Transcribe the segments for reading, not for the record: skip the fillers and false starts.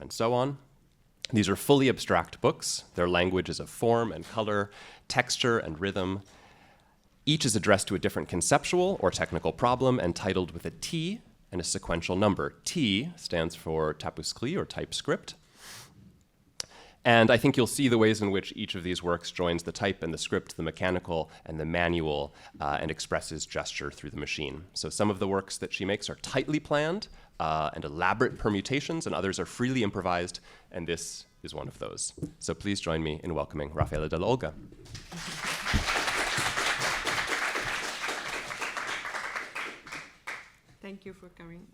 and so on. These are fully abstract books. Their language is of form and color, texture and rhythm. Each is addressed to a different conceptual or technical problem and titled with a T and a sequential number. T stands for Typescript or typescript. And I think you'll see the ways in which each of these works joins the type and the script, the mechanical and the manual, and expresses gesture through the machine. So some of the works that she makes are tightly planned and elaborate permutations, and others are freely improvised, and this is one of those. So please join me in welcoming Raffaella della Olga. Thank you for coming.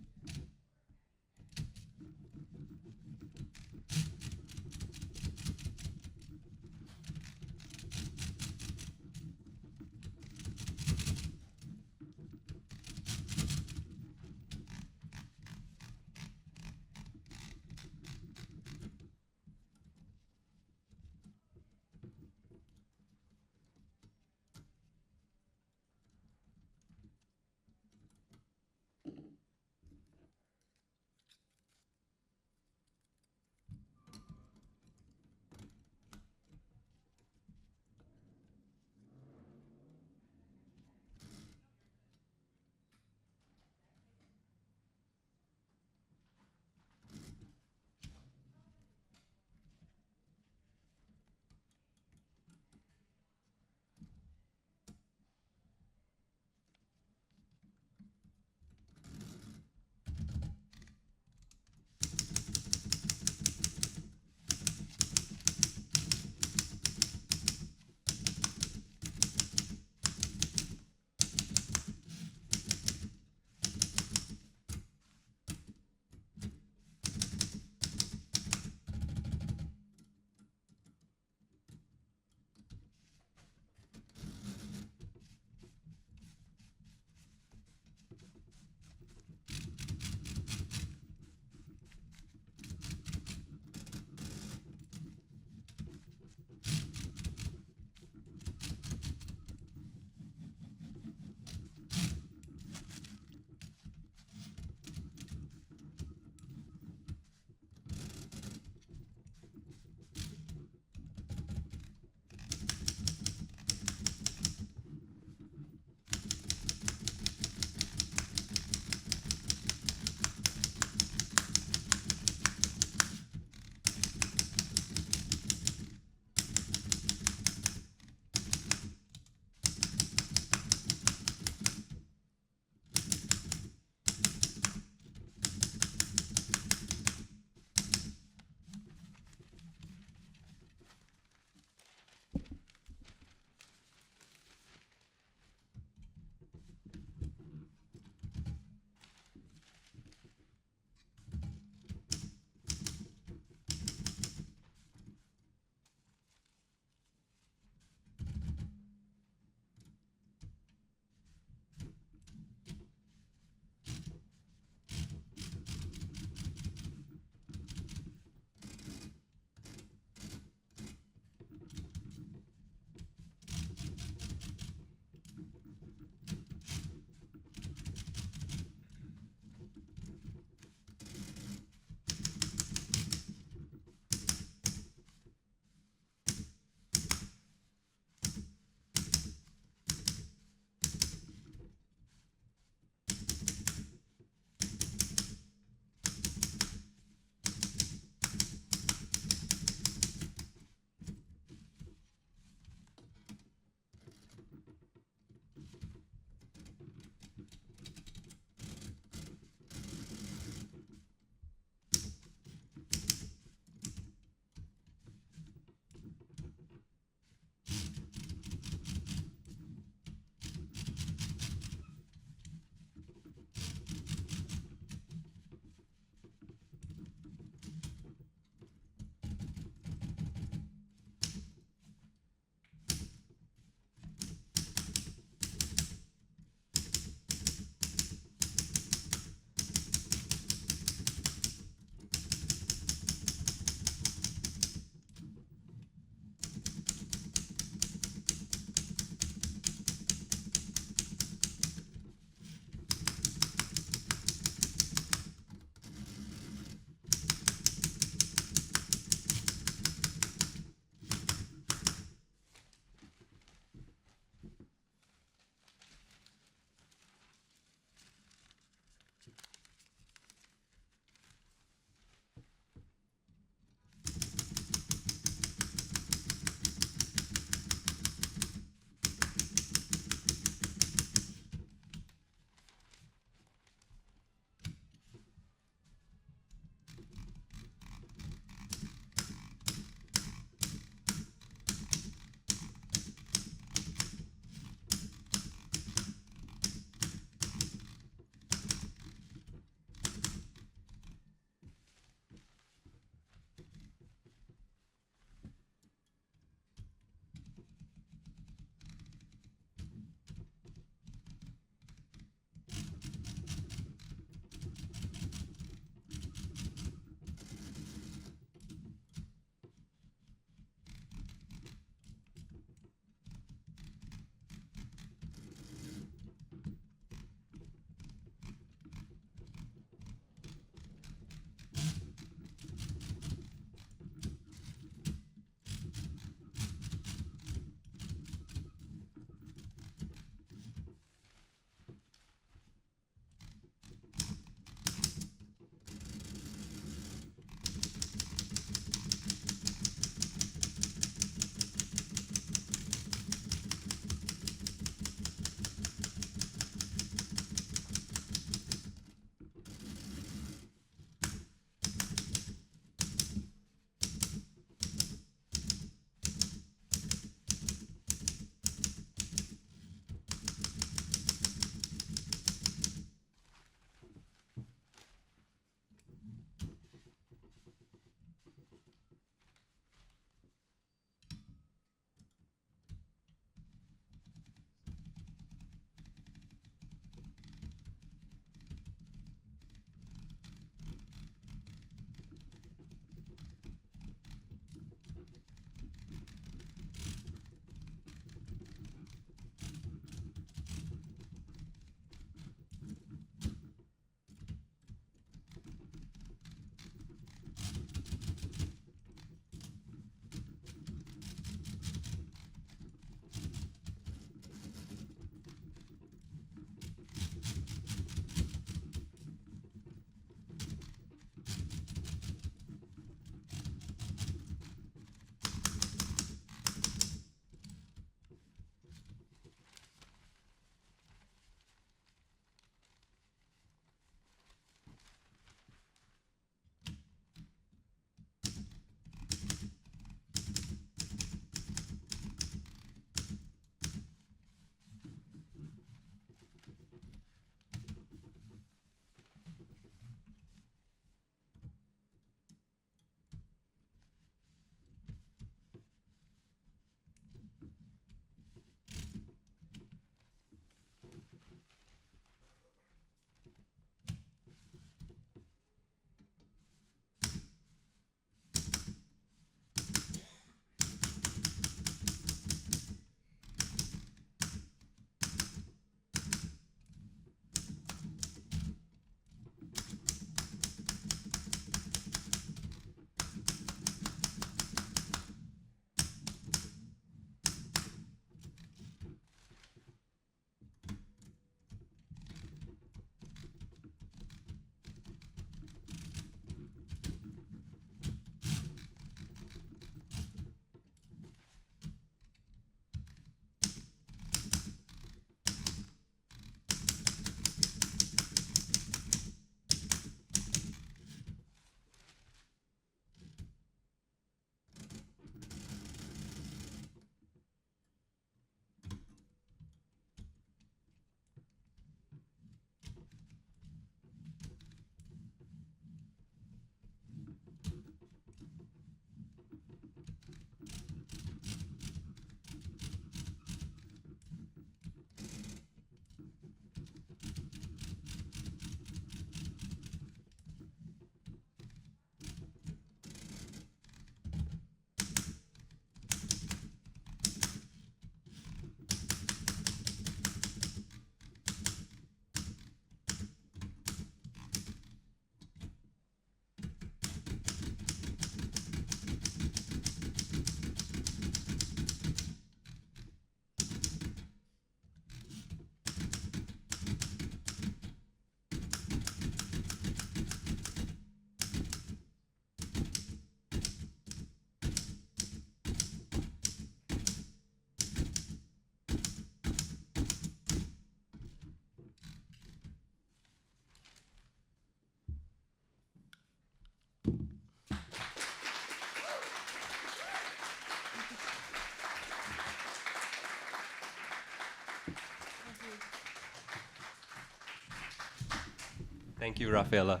Thank you, Raffaella.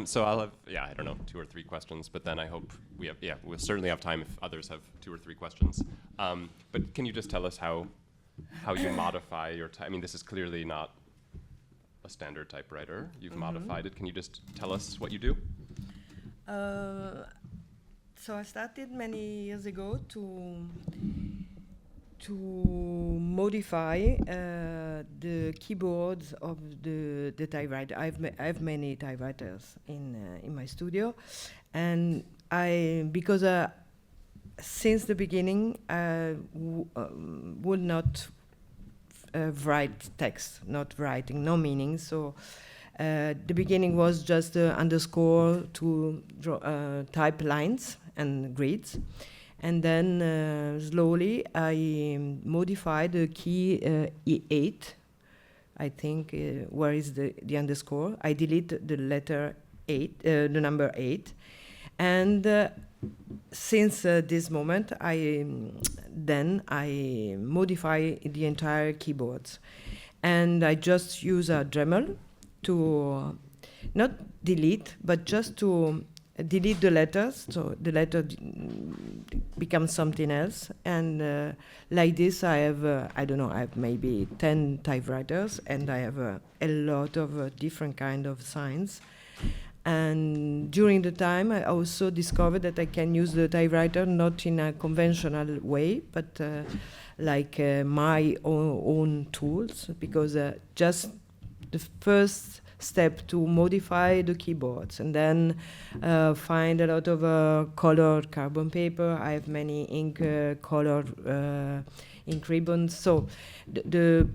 So I'll have, I don't know, 2 or 3 questions, but then I hope we'll certainly have time if others have 2 or 3 questions. But can you just tell us how you modify your I mean, this is clearly not a standard typewriter. You've modified it. Can you just tell us what you do? So I started many years ago to modify the keyboards of the typewriter. I have many typewriters in my studio, and because since the beginning I would not write text, not writing, no meaning. So the beginning was just underscore to draw, type lines and grids. And then slowly I modified the key E8, I think, where is the underscore. I delete the letter 8, the number 8. And since this moment, I modify the entire keyboards. And I just use a Dremel to not delete, but just to delete the letters, so the letter becomes something else. And like this, I have, I don't know, I have maybe 10 typewriters, and I have a lot of different kind of signs. And during the time, I also discovered that I can use the typewriter not in a conventional way, but like my own tools, because just the first step to modify the keyboards, and then find a lot of colored carbon paper. I have many ink colored ink ribbons. So the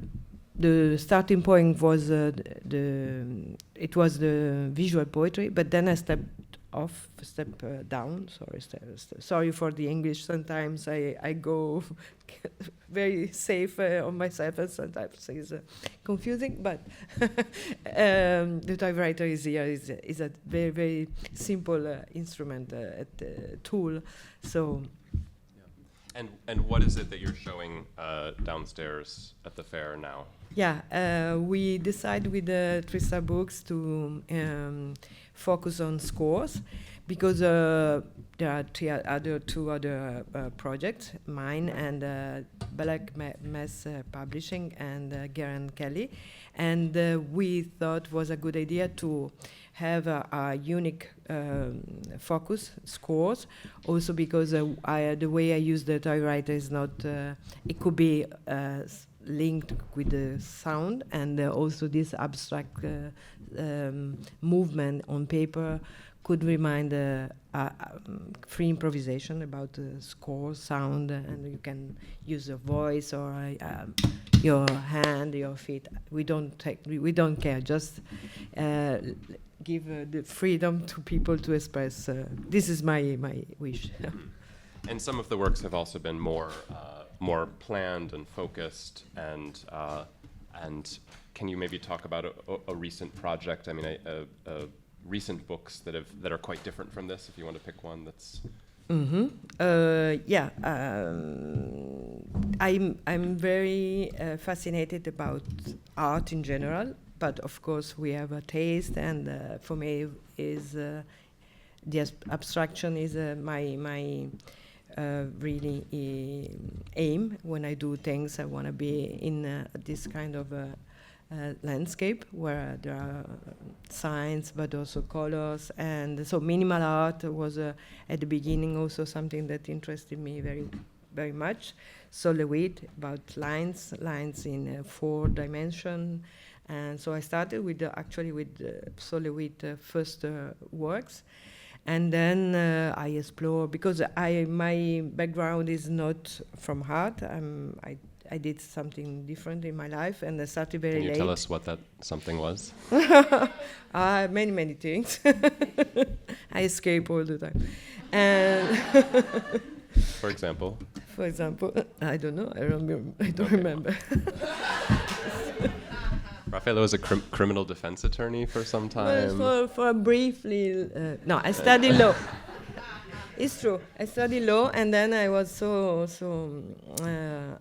starting point was it was the visual poetry, but then I stepped down. Sorry for the English. Sometimes I go very safe on myself, and sometimes it's confusing. But the typewriter is here is a very, very simple instrument, tool. So. And what is it that you're showing downstairs at the fair now? Yeah, we decided with the Tristar Books to focus on scores, because there are two other projects, mine and Black Mess Publishing and Garen Kelly, and we thought was a good idea to have a unique focus, scores, also because the way I use the typewriter is not, it could be linked with the sound, and also this abstract movement on paper could remind free improvisation about the score, sound, and you can use your voice or your hand, your feet. We don't care. Just give the freedom to people to express. This is my wish. And some of the works have also been more planned and focused. And can you maybe talk about a recent project? I mean, recent books that are quite different from this, if you want to pick one that's. I'm very fascinated about art in general, but of course we have a taste, and for me is the abstraction is my really aim. When I do things, I want to be in this kind of landscape where there are signs but also colors, and so minimal art was at the beginning also something that interested me very, very much. Solitude, about lines in 4 dimension, and so I started with Solitude first works, and then I explore, because my background is not from art. I did something different in my life, and I started very late. Can you tell us what that something was? Many things. I escape all the time. And For example? For example, I don't know. I don't remember. Raffaella was a criminal defense attorney for some time. Well, for briefly, no, I studied law. It's true. I studied law, and then I was so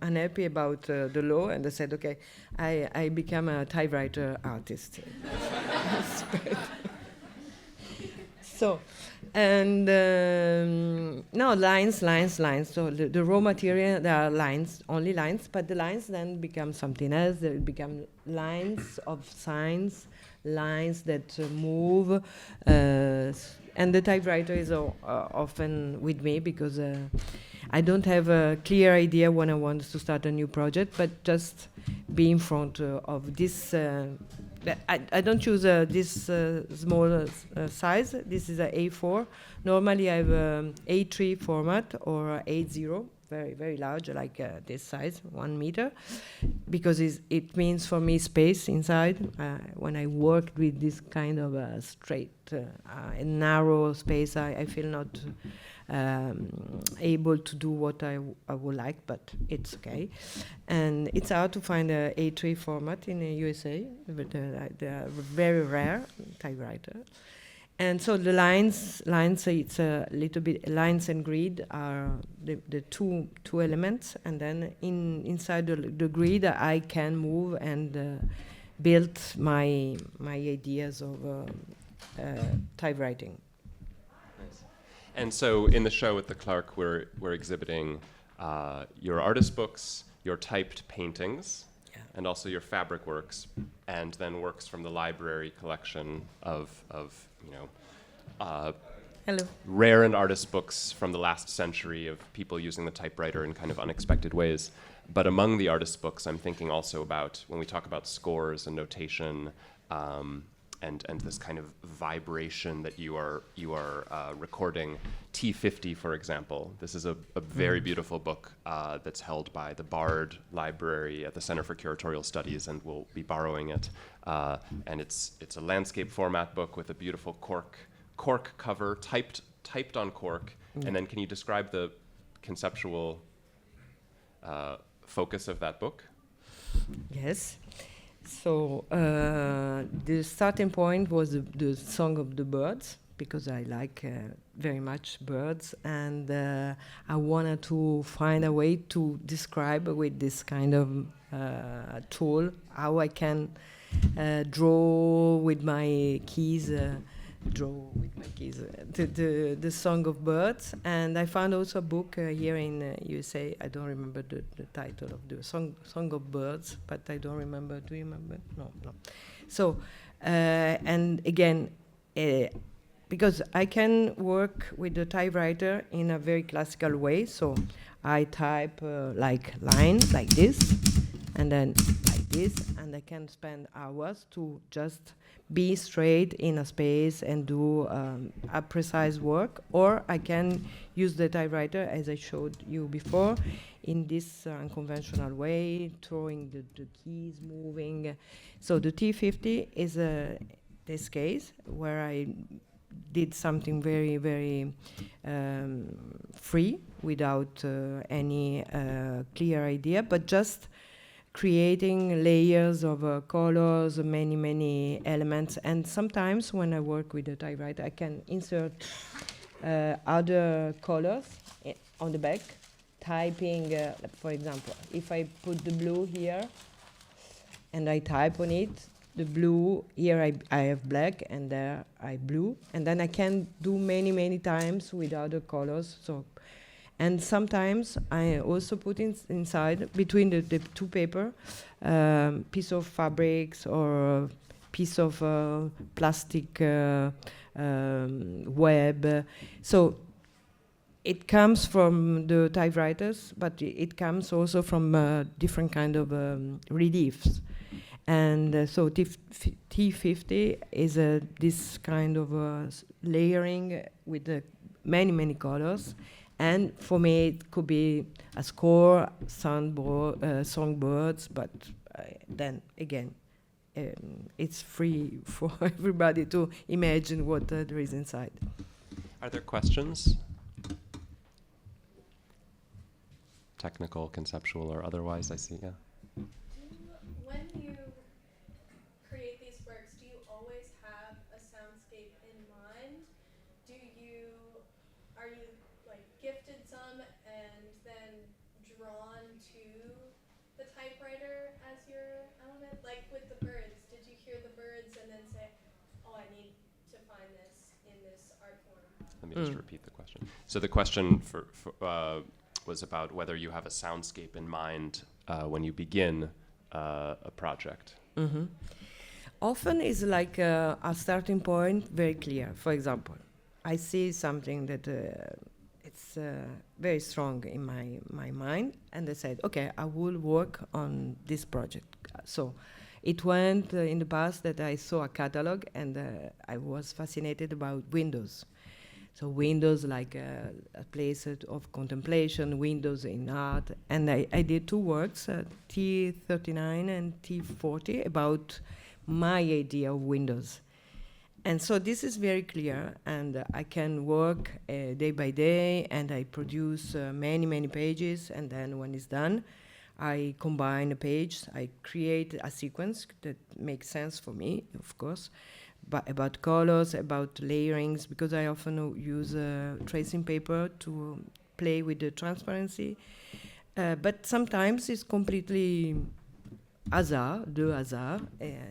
unhappy about the law, and I said, okay, I become a typewriter artist. So, and no, lines. So the raw material, there are lines, only lines, but the lines then become something else. They become lines of signs, lines that move, and the typewriter is often with me because I don't have a clear idea when I want to start a new project, but just be in front of this. I don't choose this small size. This is a A4. Normally I have A3 format or A0, very, very large, like this size, 1 meter, because it means for me space inside. When I work with this kind of straight and narrow space, I feel not able to do what I would like, but it's okay. And it's hard to find a A3 format in the USA, but they are very rare typewriter. And so the lines, it's a little bit, lines and grid are the two elements, and then inside the grid I can move and build my ideas of typewriting. And so in the show at the Clark, we're exhibiting your artist books, your typed paintings, and also your fabric works, and then works from the library collection of Hello. rare and artist books from the last century of people using the typewriter in kind of unexpected ways. But among the artist books, I'm thinking also about, when we talk about scores and notation, and this kind of vibration that you are recording, T50, for example. This is a very beautiful book that's held by the Bard Library at the Center for Curatorial Studies, and we'll be borrowing it. And it's a landscape format book with a beautiful cork cover, typed on cork. And then can you describe the conceptual focus of that book? Yes. So the starting point was the Song of the Birds, because I like very much birds, and I wanted to find a way to describe with this kind of tool how I can draw with my keys. The Song of Birds, and I found also a book here in USA. I don't remember the title of the Song of Birds, but I don't remember. Do you remember? No. So, and again, because I can work with the typewriter in a very classical way, so I type like lines like this, and then like this, and I can spend hours to just be straight in a space and do a precise work, or I can use the typewriter as I showed you before in this unconventional way, throwing the keys, moving. So the T50 is this case where I did something very, very free, without any clear idea, but just creating layers of colors, many elements. And sometimes when I work with the typewriter, I can insert other colors on the back, typing, for example, if I put the blue here and I type on it, the blue, here I have black, and there I blue, and then I can do many times with other colors. So. And sometimes I also put inside, between the two paper, piece of fabrics or piece of plastic web. So it comes from the typewriters, but it comes also from different kind of reliefs. And so T50 is this kind of layering with many colors. And for me, it could be a score, songbirds, but then again, it's free for everybody to imagine what there is inside. Are there questions? Technical, conceptual, or otherwise, I see, yeah. When you create these works, do you always have a soundscape in mind? Are you to the typewriter as your element? Like with the birds, did you hear the birds and then say, oh, I need to find this in this art form? Let me just repeat the question. So the question was about whether you have a soundscape in mind when you begin a project. Often is like a starting point very clear. For example, I see something that it's very strong in my mind, and I said, okay, I will work on this project. So it went in the past that I saw a catalog, and I was fascinated about windows. So windows like a place of contemplation, windows in art. And I did two works, T39 and T40, about my idea of windows. And so this is very clear, and I can work day by day, and I produce many, many pages, and then when it's done, I combine a page, I create a sequence that makes sense for me, of course, but about colors, about layerings, because I often use tracing paper to play with the transparency. But sometimes it's completely hazard.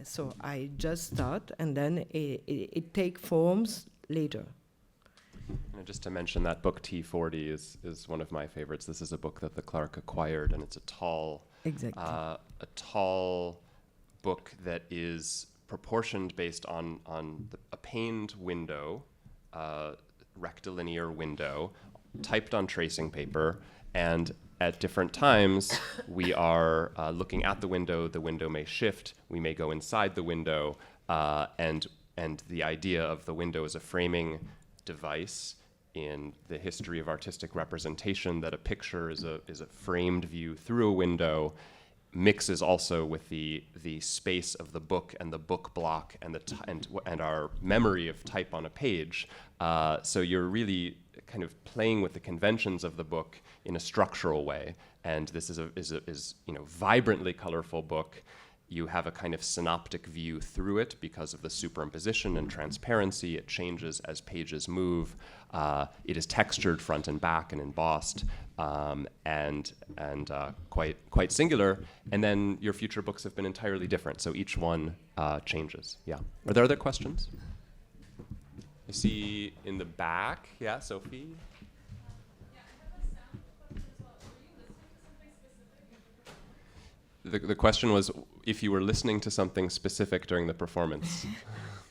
So I just start, and then it take forms later. And just to mention, that book T40 is one of my favorites. This is a book that the Clark acquired, and it's a tall book that is proportioned based on a paned window, rectilinear window, typed on tracing paper, and at different times we are looking at the window may shift, we may go inside the window, and the idea of the window as a framing device in the history of artistic representation, that a picture is a framed view through a window, mixes also with the space of the book and the book block and our memory of type on a page. So you're really kind of playing with the conventions of the book in a structural way. And this is vibrantly colorful book. You have a kind of synoptic view through it because of the superimposition and transparency. It changes as pages move. It is textured front and back and embossed, and quite singular. And then your future books have been entirely different. So each one changes. Yeah. Are there other questions? I see in the back. Yeah, Sophie. The question was if you were listening to something specific during the performance.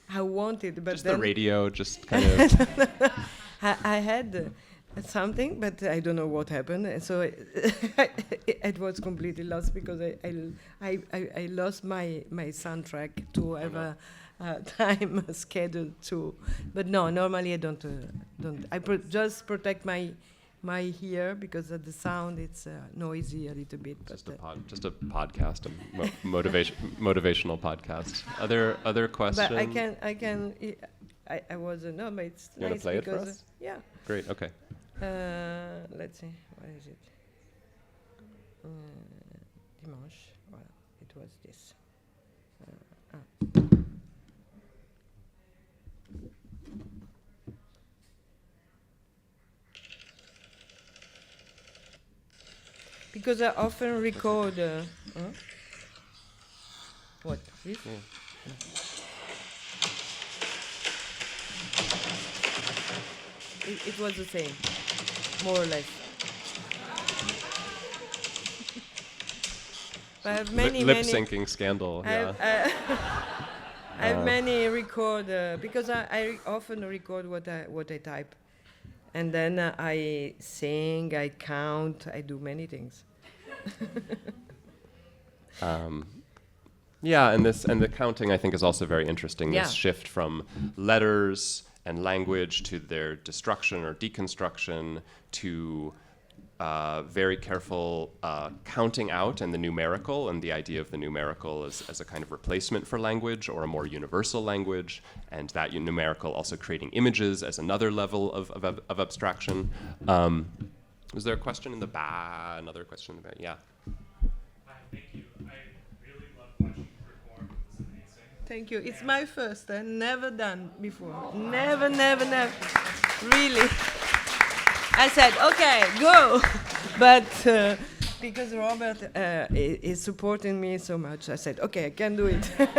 I wanted, but just then the radio, just kind of. I had something, but I don't know what happened. And so it was completely lost because I lost my soundtrack to have a time scheduled to. But no, normally I don't. I just protect my ear because of the sound. It's noisy a little bit. Just a podcast, a motivational podcast. Other questions? But I can. I wasn't. No, but it's you nice. Want to play it because for us? Yeah. Great. Okay. Let's see. What is it? Dimanche. Well, it was this. Because I often record. What? This? Yeah. It was the same, more or less. I have many lip syncing scandal. Yeah. I have many record because I often record what I type, and then I sing, I count, I do many things. Yeah, and the counting I think is also very interesting. Yeah. This shift from letters and language to their destruction or deconstruction to very careful counting out and the numerical, and the idea of the numerical as a kind of replacement for language or a more universal language, and that numerical also creating images as another level of abstraction. Was there a question in the back? Another question in the back? Yeah. Hi, thank you. I really love watching you perform. It's amazing. Thank you. It's my first. Never done before. Never. Really. I said, okay, go. But because Robert is supporting me so much, I said, okay, I can do it. Well,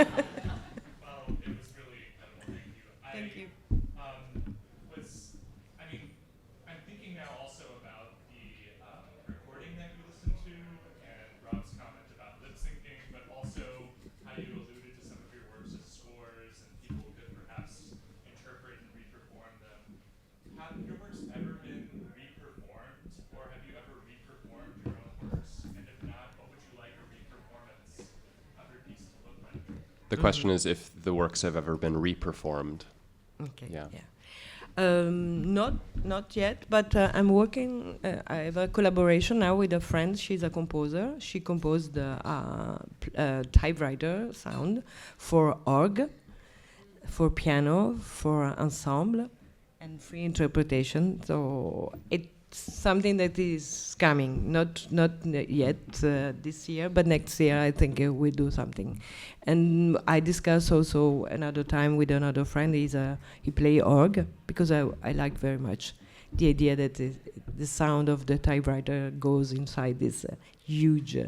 it was really incredible. Thank you. Thank you. I'm thinking now also about the recording that you listened to and Rob's comment about lip syncing, but also how you alluded to some of your works as scores and people could perhaps interpret and re-perform them. Have your works ever been re-performed, or have you ever re-performed your own works? And if not, what would you like a re-performance of your piece to look like? The question is if the works have ever been re-performed. Okay. Yeah. Not yet, but I'm working. I have a collaboration now with a friend. She's a composer. She composed the typewriter sound for org, for piano, for ensemble, and free interpretation. So it's something that is coming. Not yet this year, but next year I think we'll do something. And I discussed also another time with another friend. He play org because I like very much the idea that the sound of the typewriter goes inside this huge.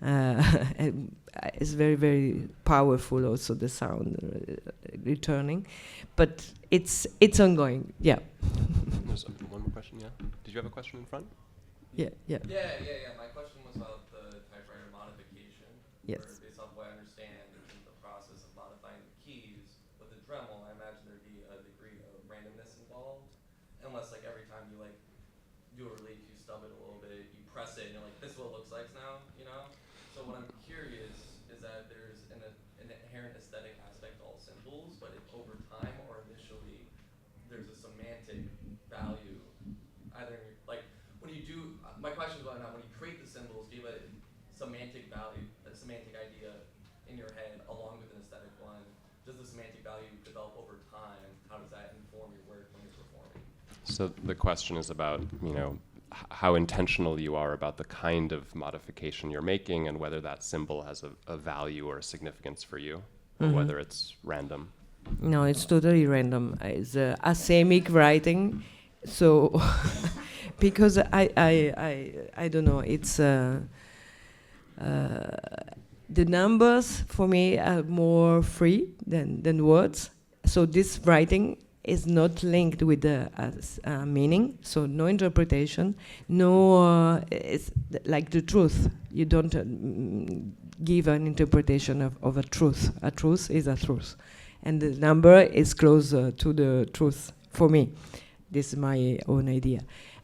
And it's very, very powerful. Also the sound returning, but it's ongoing. Yeah. There's one more question. Yeah. Did you have a question in front? Yeah. Yeah. My question was about the typewriter modification. Yes. Where, based on what I understand, in the process of modifying the keys with the Dremel, I imagine there'd be a degree of randomness involved, unless like every time you like do a relief, you stub it a little bit, you press it, and you're like, this is what it looks like now, you know? So what I'm curious is that there's an inherent aesthetic aspect to all symbols, but if over time or initially there's a semantic value, either in your, like when you do, my question is whether or not when you create the symbols, do you have a semantic value, a semantic idea in your head along with an aesthetic one? Does the semantic value develop over time? How does that inform your work when you're performing? So the question is about, how intentional you are about the kind of modification you're making and whether that symbol has a value or a significance for you, or whether it's random. No, it's totally random. It's asemic writing, so because I don't know. It's the numbers for me are more free than words. So this writing is not linked with the meaning. So no interpretation. No, it's like the truth. You don't give an interpretation of a truth. A truth is a truth. And the number is closer to the truth for me. This is my own idea.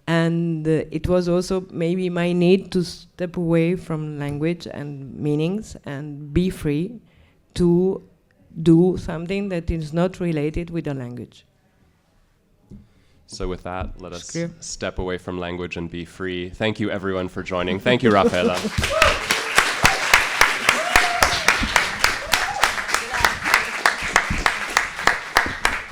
And it was also maybe my need to step away from language and meanings and be free to do something that is not related with the language. So with that, let us step away from language and be free. Thank you everyone for joining. Thank you, Raffaella.